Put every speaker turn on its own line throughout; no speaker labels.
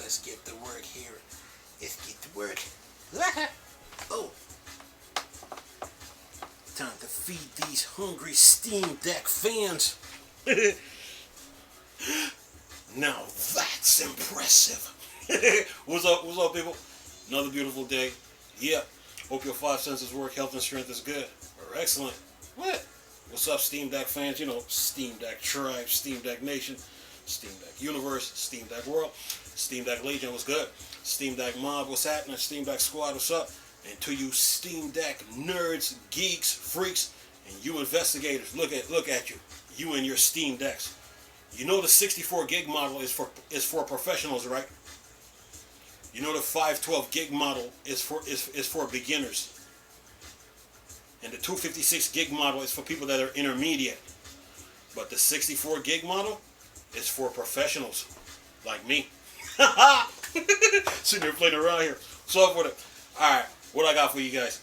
Let's get to work here. Let's get to work. Oh. Time to feed these hungry Steam Deck fans. Now that's impressive. What's up, people? Another beautiful day. Yeah. Hope your five senses work, health and strength is good. Or excellent. What? What's up, Steam Deck fans? You know, Steam Deck Tribe, Steam Deck Nation, Steam Deck Universe, Steam Deck World, Steam Deck Legion, what's good? Steam Deck Mob, what's happening? Steam Deck Squad, what's up? And to you Steam Deck nerds, geeks, freaks, and you investigators, look at you. You and your Steam Decks. You know the 64 gig model is for professionals, right? You know the 512 gig model is for beginners. And the 256 gig model is for people that are intermediate. But the 64 gig model is for professionals like me. Sitting there playing around here. So up with it. Alright, what I got for you guys.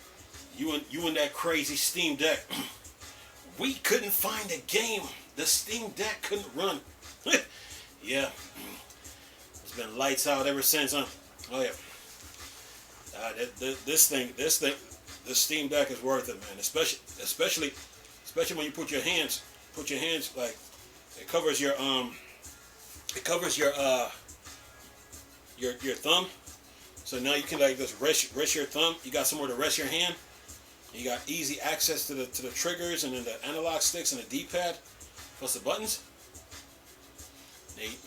You and that crazy Steam Deck. We couldn't find a game the Steam Deck couldn't run. Yeah. It's been lights out ever since, huh? Oh yeah. This thing, the Steam Deck is worth it, man. Especially when you put your hands like it covers your thumb. So now you can like just rest your thumb. You got somewhere to rest your hand. You got easy access to the triggers and then the analog sticks and the D-pad plus the buttons.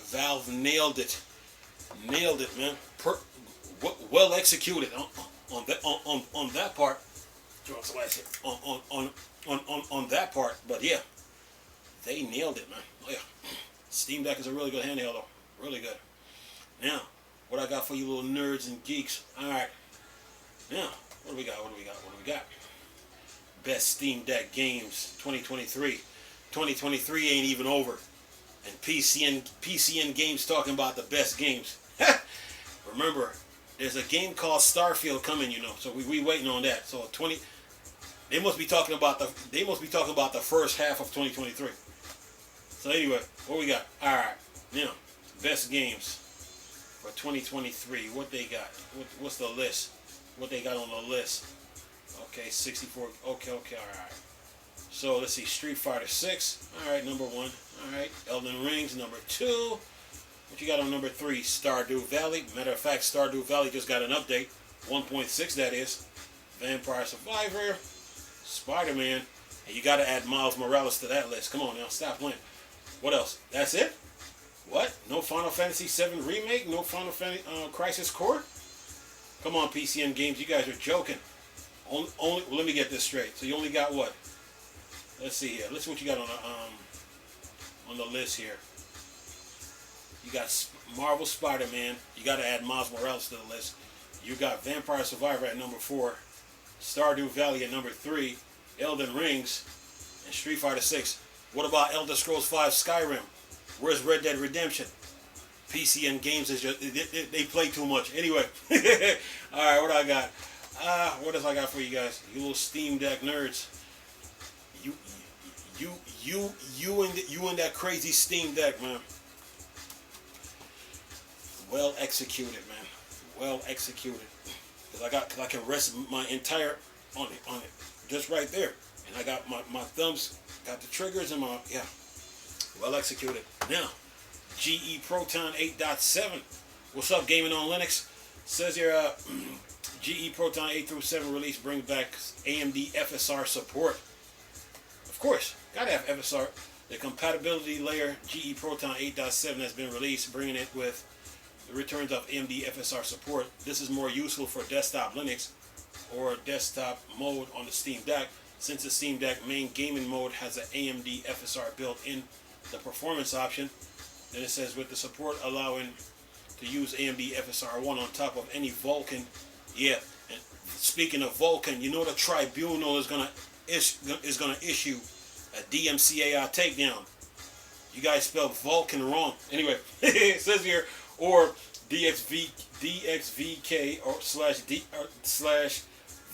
Valve nailed it, man. Well executed on that part. On that part, but yeah, they nailed it, man. Oh yeah, Steam Deck is a really good handheld though, really good. Now, what I got for you little nerds and geeks? All right, now what do we got? Best Steam Deck games 2023. 2023 ain't even over, and PCN Games talking about the best games. Remember, there's a game called Starfield coming, you know. So we waiting on that. So they must be talking about the first half of 2023. So anyway, what we got? All right, now best games for 2023. What they got? What's the list? What they got on the list? Okay, 64. Okay, all right. So let's see, Street Fighter 6. All right, number 1. All right, Elden Rings, number 2. What you got on number 3? Stardew Valley. Matter of fact, Stardew Valley just got an update. 1.6 that is. Vampire Survivor. Spider-Man. And you got to add Miles Morales to that list. Come on now, stop playing. What else? That's it? What? No Final Fantasy VII Remake? No Final Fantasy Crisis Core? Come on, PCN Games, you guys are joking. Only let me get this straight. So you only got what? Let's see here. Let's see what you got on the list here. You got Marvel Spider-Man. You got to add Miles Morales to the list. You got Vampire Survivor at number 4. Stardew Valley at number 3. Elden Rings. And Street Fighter 6. What about Elder Scrolls 5 Skyrim? Where's Red Dead Redemption? PCN Games is just, they play too much. Anyway. Alright, what I got? What else I got for you guys? You little Steam Deck nerds. You and that crazy Steam Deck, man. Well executed, man. Well executed. Cause I can rest my entire on it, just right there. And I got my thumbs, got the triggers and my well executed. Now, GE Proton 8.7. What's up, gaming on Linux? Says here, GE Proton 8 through 7 release brings back AMD FSR support. Of course, gotta have FSR. The compatibility layer GE Proton 8.7 has been released, bringing it with the returns of AMD FSR support. This is more useful for desktop Linux or desktop mode on the Steam Deck, since the Steam Deck main gaming mode has an AMD FSR built in the performance option. Then it says with the support allowing to use AMD FSR 1 on top of any Vulkan. Yeah, and speaking of Vulkan, you know the tribunal is gonna issue a DMCAI takedown. You guys spelled Vulkan wrong. Anyway, it says here, or DXVK or slash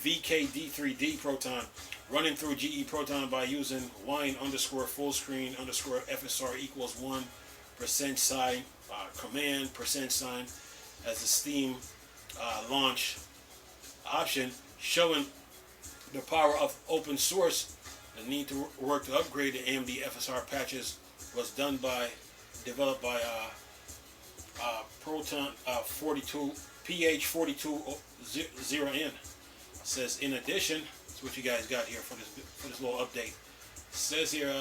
VKD3D Proton, running through GE Proton by using line underscore full screen underscore FSR equals 1% sign command %sign as the Steam launch option, showing the power of open source. The need to work to upgrade the AMD FSR patches was developed by Proton 42 PH420N. Says in addition, that's what you guys got here for this little update. Says here,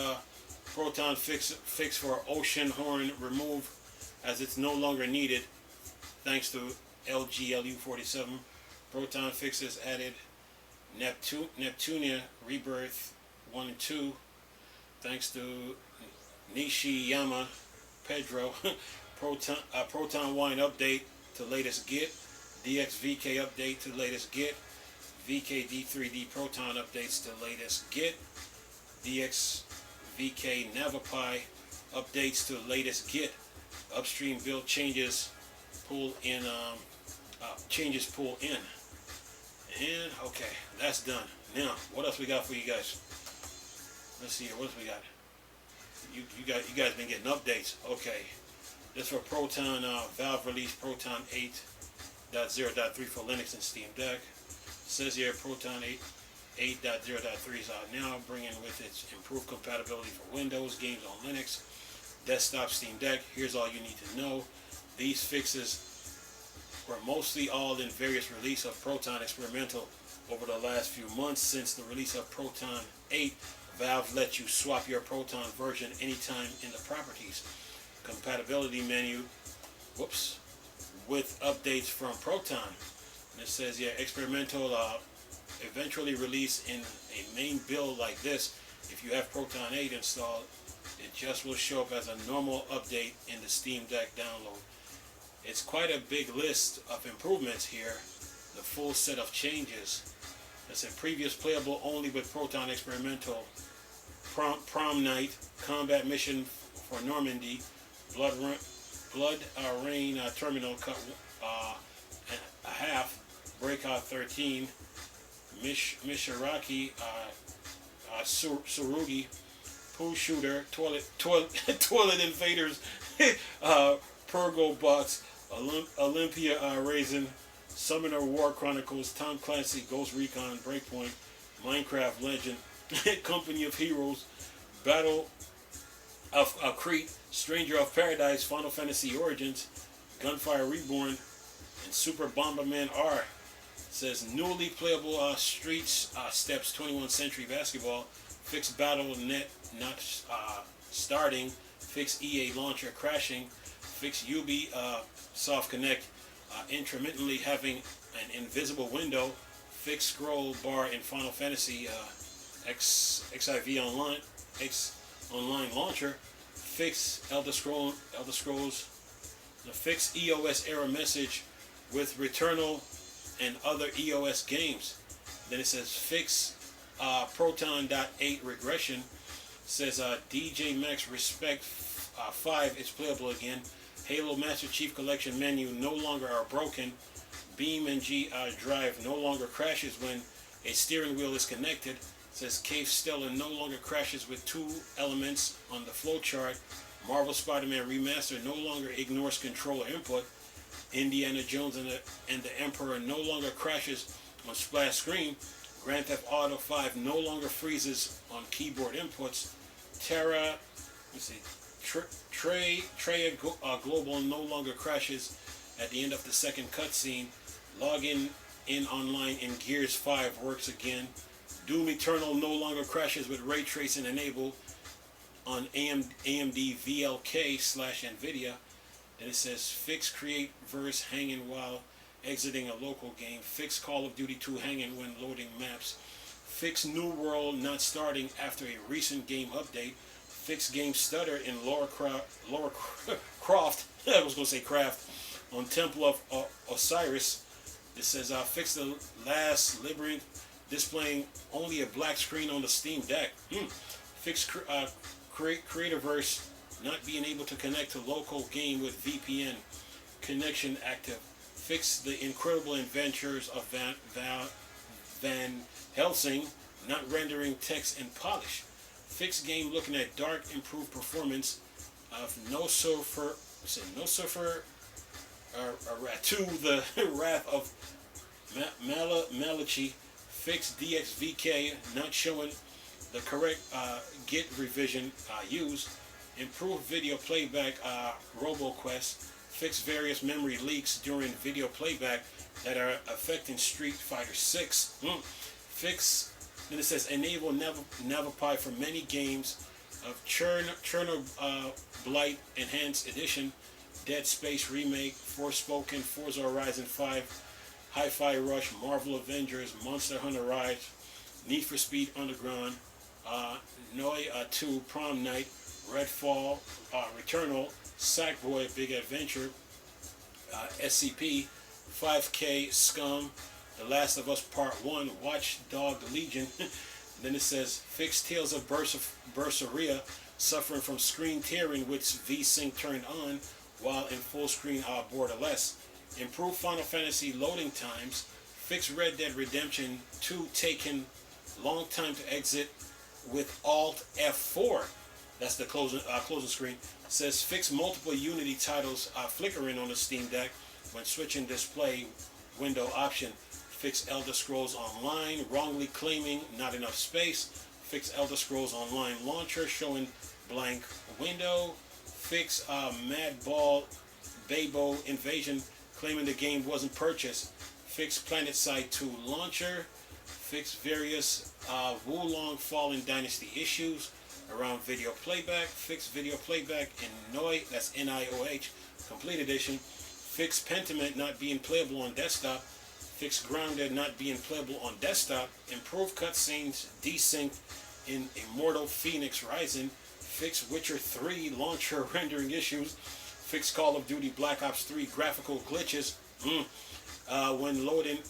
Proton fix for ocean horn remove, as it's no longer needed thanks to LGLU47. Proton fixes added Neptunia rebirth 1 and 2 thanks to Nishiyama Pedro. Proton wine update to latest Git. DXVK update to latest Git. VKD3D Proton updates to latest Git. DXVK Navapi updates to latest Git. Upstream build changes pull in. Pull in. And okay, that's done. Now, what else we got for you guys? Let's see here. What else we got? You guys been getting updates. Okay, this for Proton Valve release Proton 8.0.3 for Linux and Steam Deck. Says here Proton 8.0.3 is out now, bringing with its improved compatibility for Windows, games on Linux, desktop, Steam Deck. Here's all you need to know. These fixes were mostly all in various releases of Proton Experimental over the last few months. Since the release of Proton 8, Valve lets you swap your Proton version anytime in the properties compatibility menu. With updates from Proton. And it says, yeah, Experimental eventually released in a main build like this. If you have Proton 8 installed, it just will show up as a normal update in the Steam Deck download. It's quite a big list of improvements here. The full set of changes. It's a previous playable only with Proton Experimental. Prom Night, Combat Mission for Normandy, Blood Rain Terminal Cut a half, Breakout 13, Mishiraki, Surugi, Poo Shooter, Toilet Invaders, Purgo Bots, Olympia Raisin, Summoner War Chronicles, Tom Clancy, Ghost Recon, Breakpoint, Minecraft Legend, Company of Heroes, Battle of Crete, Stranger of Paradise, Final Fantasy Origins, Gunfire Reborn, and Super Bomberman R. It says newly playable Streets Steps 21st Century Basketball, fix Battle.net not starting, fix EA Launcher crashing, fix Ubisoft Connect intermittently having an invisible window, fix scroll bar in Final Fantasy XIV Online Launcher, fix Elder Scrolls, the fix EOS error message with Returnal and other EOS games. Then it says fix Proton.8 regression. It says DJ Max Respect 5 is playable again. Halo Master Chief Collection menu no longer are broken. Beam and G drive no longer crashes when a steering wheel is connected. It says Cave Stella no longer crashes with two elements on the flowchart. Marvel Spider-Man Remastered no longer ignores controller input. Indiana Jones and the Emperor no longer crashes on splash screen. Grand Theft Auto 5 no longer freezes on keyboard inputs. Terra, Treya Global no longer crashes at the end of the second cutscene. Login in online in Gears 5 works again. Doom Eternal no longer crashes with ray tracing enabled on AMD VLK/NVIDIA. Then it says fix Create Verse hanging while exiting a local game. Fix Call of Duty 2 hanging when loading maps. Fix New World not starting after a recent game update. Fix game stutter in Lara Croft. I was going to say Craft on Temple of Osiris. It says fix the last labyrinth displaying only a black screen on the Steam Deck. Fix Creativerse not being able to connect to local game with VPN connection active. Fix the incredible adventures of Van Helsing not rendering text in polish. Fix game looking at dark, improved performance of No Surfer to the wrath of Malachi. Fix DXVK not showing the correct Git revision used. Improve video playback RoboQuest. Fix various memory leaks during video playback that are affecting Street Fighter 6. Fix, then it says enable Navapie for many games of Blight Enhanced Edition, Dead Space Remake, Forspoken, Forza Horizon 5, Hi-Fi Rush, Marvel Avengers, Monster Hunter Rise, Need for Speed Underground, Noi 2, Prom Night, Redfall, Returnal, Sackboy, Big Adventure, SCP, 5K, Scum, The Last of Us Part 1, Watchdog Legion. Then it says, fix Tales of Berseria, suffering from screen tearing with VSync turned on while in full screen borderless. Improve Final Fantasy loading times. Fix Red Dead Redemption 2 taking long time to exit with Alt F4. That's the closing screen. It says fix multiple Unity titles flickering on the Steam Deck when switching display window option. Fix Elder Scrolls Online wrongly claiming not enough space. Fix Elder Scrolls Online launcher showing blank window. Fix Madball Babo Invasion claiming the game wasn't purchased. Fix PlanetSide 2 launcher. Fix various Wulong Fallen Dynasty issues around video playback. Fix video playback in Noi, that's NIOH, Complete Edition. Fix Pentiment not being playable on desktop. Fix Grounded not being playable on desktop. Improve cutscenes desync in Immortal Phoenix Rising. Fix Witcher 3 launcher rendering issues. Fix Call of Duty Black Ops 3 graphical glitches when loading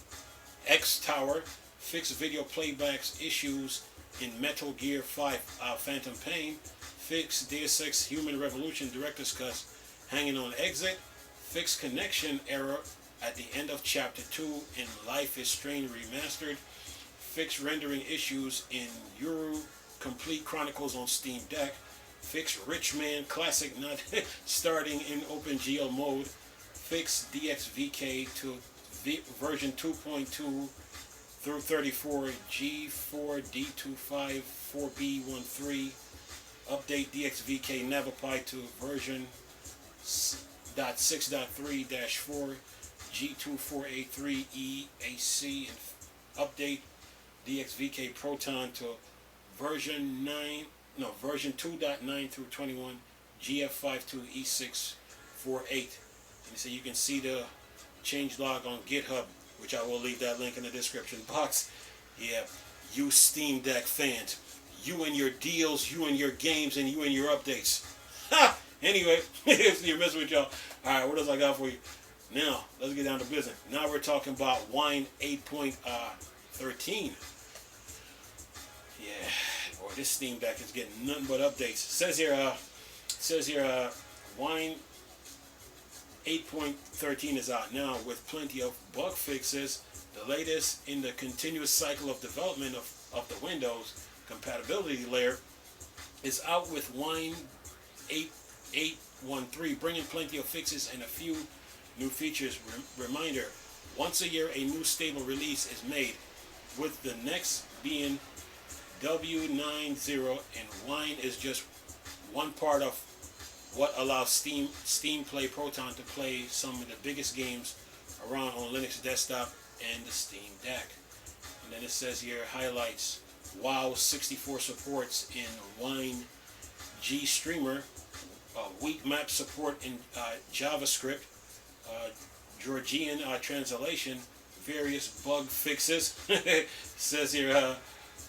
X Tower. Fix video playbacks issues in Metal Gear 5 Phantom Pain. Fix Deus Ex Human Revolution Director's Cut hanging on exit. Fix connection error at the end of Chapter 2 in Life is Strange Remastered. Fix rendering issues in Euro Complete Chronicles on Steam Deck. Fix Rich Man Classic not starting in OpenGL mode. Fix DXVK to version 2.2 through 34 G4D25 4B13. Update DXVK Navapie to version .6.3-4 G2483 EAC, and update DXVK Proton to version 2.9 through 21 GF52 E648. And so you can see the changelog on GitHub, which I will leave that link in the description box. Yeah, you Steam Deck fans, you and your deals, you and your games, and you and your updates. Ha! Anyway, you're messing with y'all. All right, what else I got for you? Now, let's get down to business. Now we're talking about Wine 8.13. Yeah, boy, this Steam Deck is getting nothing but updates. It says here, Wine 8.13 is out now with plenty of bug fixes. The latest in the continuous cycle of development of the Windows compatibility layer is out with Wine 8.13, bringing plenty of fixes and a few new features. Reminder, once a year a new stable release is made, with the next being W90, and Wine is just one part of what allows Steam Play Proton to play some of the biggest games around on Linux desktop and the Steam Deck. And then it says here, highlights, WoW 64 supports in Wine G Streamer, weak map support in JavaScript, Georgian translation, various bug fixes. Says here,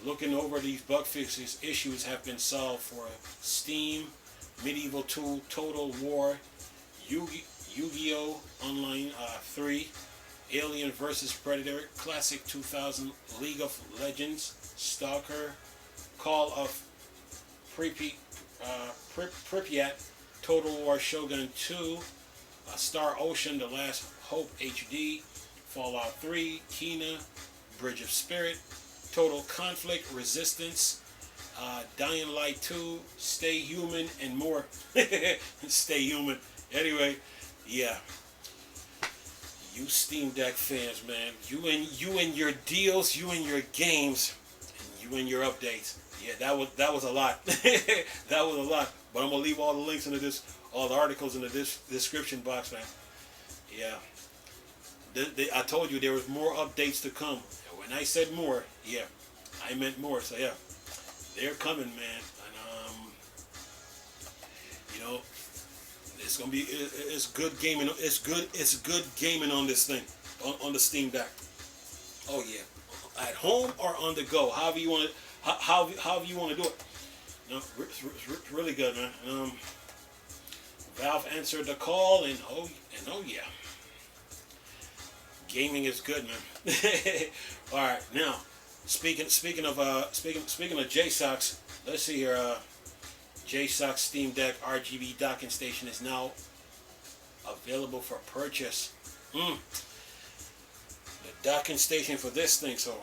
looking over these bug fixes, issues have been solved for Steam, Medieval 2, Total War, Yu-Gi-Oh! Online 3, Alien vs. Predator, Classic 2000, League of Legends, Stalker, Call of Pripyat, Total War Shogun 2, Star Ocean, The Last Hope HD, Fallout 3, Kena, Bridge of Spirit, Total Conflict, Resistance, Dying Light 2, Stay Human, and more. Stay Human. Anyway, yeah. You Steam Deck fans, man, you and your deals, you and your games, and you and your updates. Yeah, that was a lot. That was a lot. But I'm gonna leave all the links into this, all the articles in the description box, man. Yeah, I told you there was more updates to come. When I said more, yeah, I meant more. So yeah, they're coming, man. And you know, it's gonna be it's good gaming. It's good gaming on this thing, on the Steam Deck. Oh yeah, at home or on the go, however you want to, however you want to do it. You know, it's really good, man. Valve answered the call, and oh yeah, gaming is good, man. All right, now speaking of Jsaux, let's see here. Jsaux Steam Deck RGB docking station is now available for purchase. The docking station for this thing. So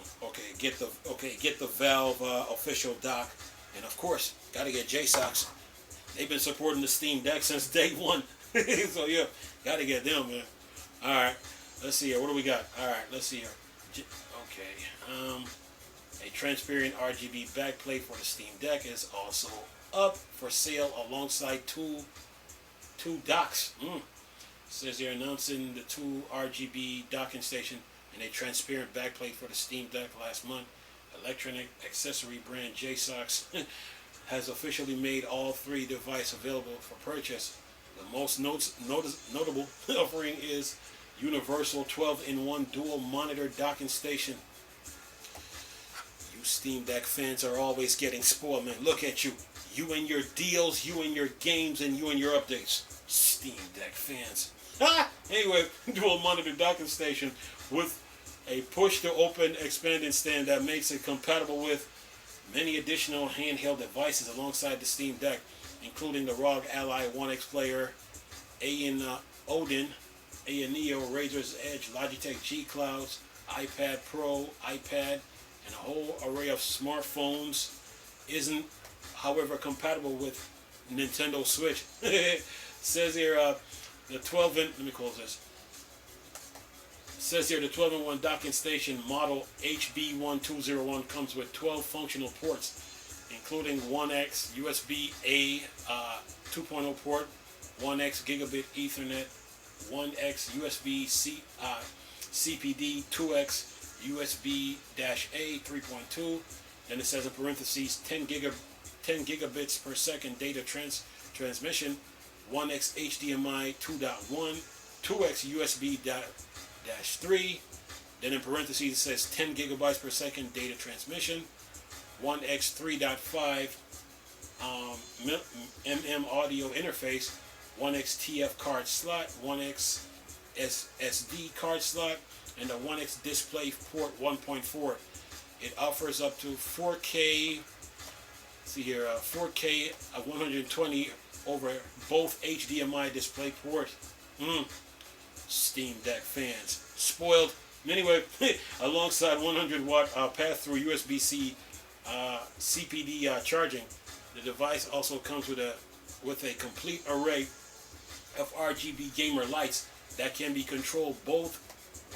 get the Valve official dock, and of course, gotta get Jsaux. They've been supporting the Steam Deck since day one. So yeah, gotta get them, man. All right, let's see here. What do we got? All right, let's see here. A transparent RGB backplate for the Steam Deck is also up for sale alongside two docks. Says they're announcing the two RGB docking station and a transparent backplate for the Steam Deck last month. Electronic accessory brand Jsaux has officially made all three devices available for purchase. The most notable offering is universal 12-in-1 dual monitor docking station. You Steam Deck fans are always getting spoiled, man. Look at you. You and your deals, you and your games, and you and your updates. Steam Deck fans. Anyway, dual monitor docking station with a push to open expanding stand that makes it compatible with many additional handheld devices alongside the Steam Deck, including the ROG Ally 1X player, Odin, Neo, Razor's Edge, Logitech G Clouds, iPad Pro, iPad, and a whole array of smartphones. Isn't, however, compatible with Nintendo Switch. Says here the 12-in. Let me close this. Says here the 12-in-1 docking station model HB1201 comes with 12 functional ports, including 1X USB-A 2.0 port, 1X gigabit Ethernet, 1X USB-C CPD, 2X USB-A 3.2. Then it says in parentheses 10 gigabits per second data transmission, 1X HDMI 2.1, 2X USB-3. Then in parentheses it says 10 gigabytes per second data transmission, 1X 3.5 mm audio interface, 1X TF card slot, 1X SSD card slot, and a 1X display port 1.4. It offers up to 4K. See here, 4K 120 over both HDMI display ports. Steam Deck fans spoiled. Anyway, alongside 100 watt pass-through USB-C CPD charging, the device also comes with a complete array of RGB gamer lights that can be controlled both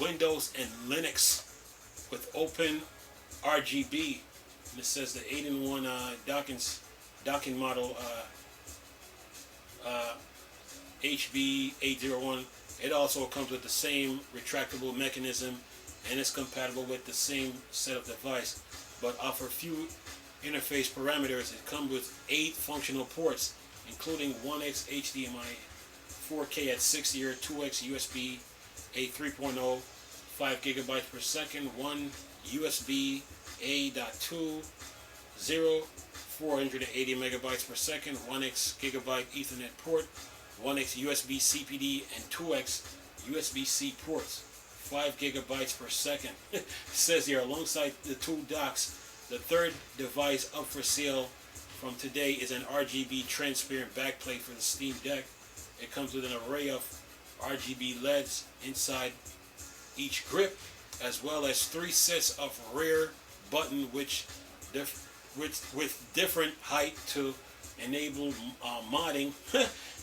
Windows and Linux with open RGB. And it says the 8-in-1 docking model HB801. It also comes with the same retractable mechanism and is compatible with the same set of device, but offers few interface parameters. It comes with 8 functional ports, including 1X HDMI, 4K at 60 or 2X USB, A 3.0, 5 gigabytes per second, 1 USB A.2, 480 megabytes per second, 1X gigabyte Ethernet port, 1X USB CPD, and 2X USB-C ports, 5 gigabytes per second. It says here, alongside the two docks, the third device up for sale from today is an RGB transparent backplate for the Steam Deck. It comes with an array of RGB LEDs inside each grip, as well as 3 sets of rear button with different height to enable modding.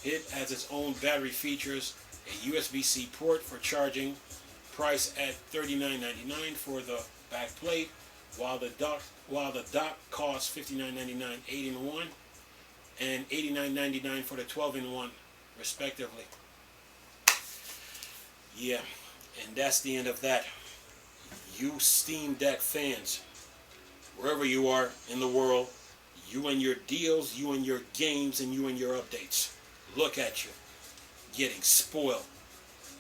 It has its own battery features, a USB-C port for charging, price at $39.99 for the back plate, while the dock costs $59.99 8-in-1 and $89.99 for the 12-in-1 respectively. Yeah, and that's the end of that. You Steam Deck fans, wherever you are in the world, you and your deals, you and your games, and you and your updates. Look at you, getting spoiled.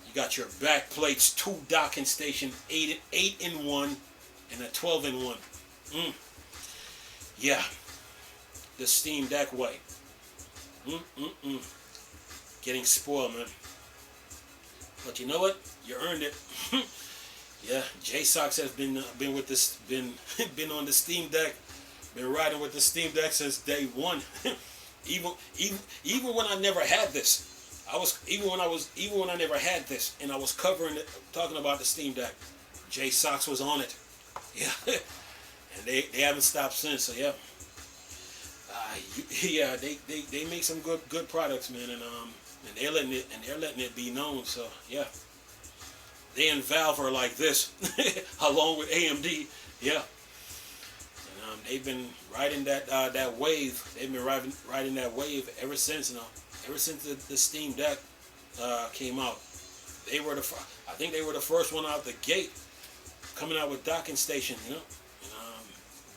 You got your back plates, 2 docking station, 8-in-1, and a 12-in-1. Yeah, the Steam Deck way. Getting spoiled, man. But you know what? You earned it. Yeah, Jsaux has been with this, been on the Steam Deck, been riding with the Steam Deck since day one. even when I never had this, even when I never had this, and I was covering it, talking about the Steam Deck, Jsaux was on it. Yeah, and they haven't stopped since. So yeah, yeah, they make some good products, man, and they're letting it be known. So yeah. They and Valve are like this, along with AMD. Yeah, and they've been riding that wave. They've been riding that wave ever since. Ever since the Steam Deck came out. I think they were the first one out the gate, coming out with docking station. You know, and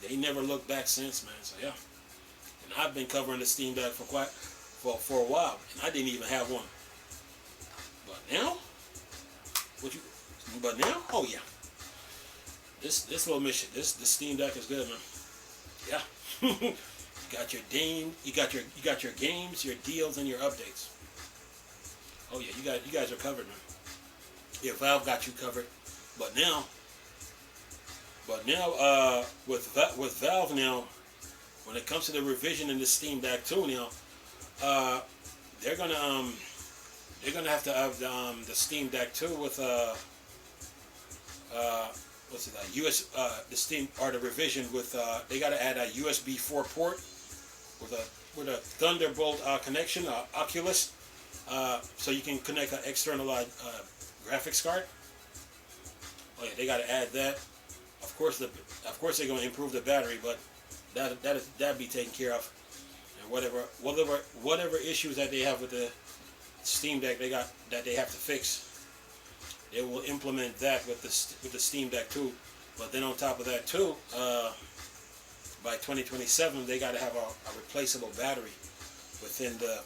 they never looked back since, man. So yeah, and I've been covering the Steam Deck for a while, and I didn't even have one. But now. But now, oh yeah, this little mission, the Steam Deck is good, man. Yeah, you got your games, your deals, and your updates. Oh yeah, you guys are covered, man. Yeah, Valve got you covered, but now with Valve now, when it comes to the revision in the Steam Deck 2 now, they're gonna have to have the Steam Deck 2 with the Steam or the revision with they got to add a USB 4 port with a Thunderbolt connection, Oculus, so you can connect an external graphics card. Oh yeah, they got to add that. Of course they're going to improve the battery, but that'll be taken care of. And whatever issues that they have with the Steam Deck they have to fix, they will implement that with the Steam Deck 2. But then on top of that too, by 2027 they got to have a replaceable battery within the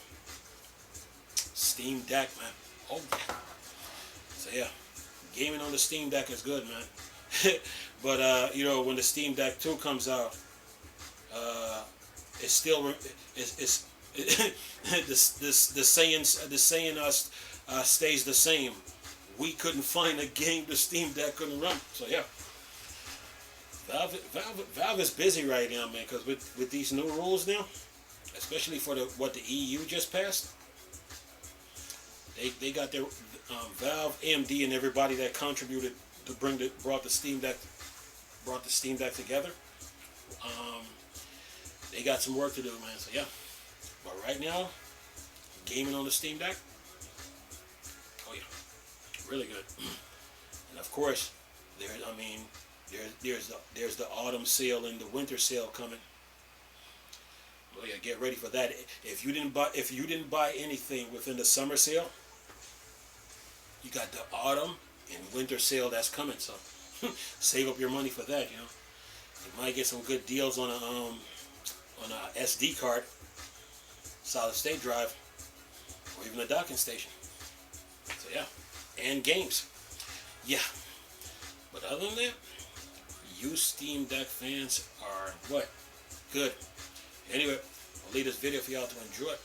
Steam Deck, man. Oh yeah. So yeah, gaming on the Steam Deck is good, man. But you know, when the Steam Deck 2 comes out, it's still the saying stays the same. We couldn't find a game the Steam Deck couldn't run. So yeah, Valve is busy right now, man, because with these new rules now, especially for what the EU just passed, they got their Valve, AMD, and everybody that contributed to brought the Steam Deck together. They got some work to do, man. So yeah, but right now, gaming on the Steam Deck, oh yeah, really good. And of course, there's the autumn sale and the winter sale coming. Oh yeah, get ready for that. If you didn't buy anything within the summer sale, you got the autumn and winter sale that's coming. So save up your money for that. You know, you might get some good deals on a SD card, solid state drive, or even a docking station. So yeah, and games. Yeah, but other than that, you Steam Deck fans are what? Good. Anyway, I'll leave this video for y'all to enjoy.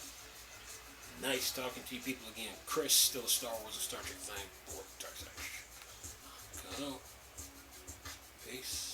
Nice talking to you people again. Chris, still a Star Wars and Star Trek thing. Dark Side. Peace.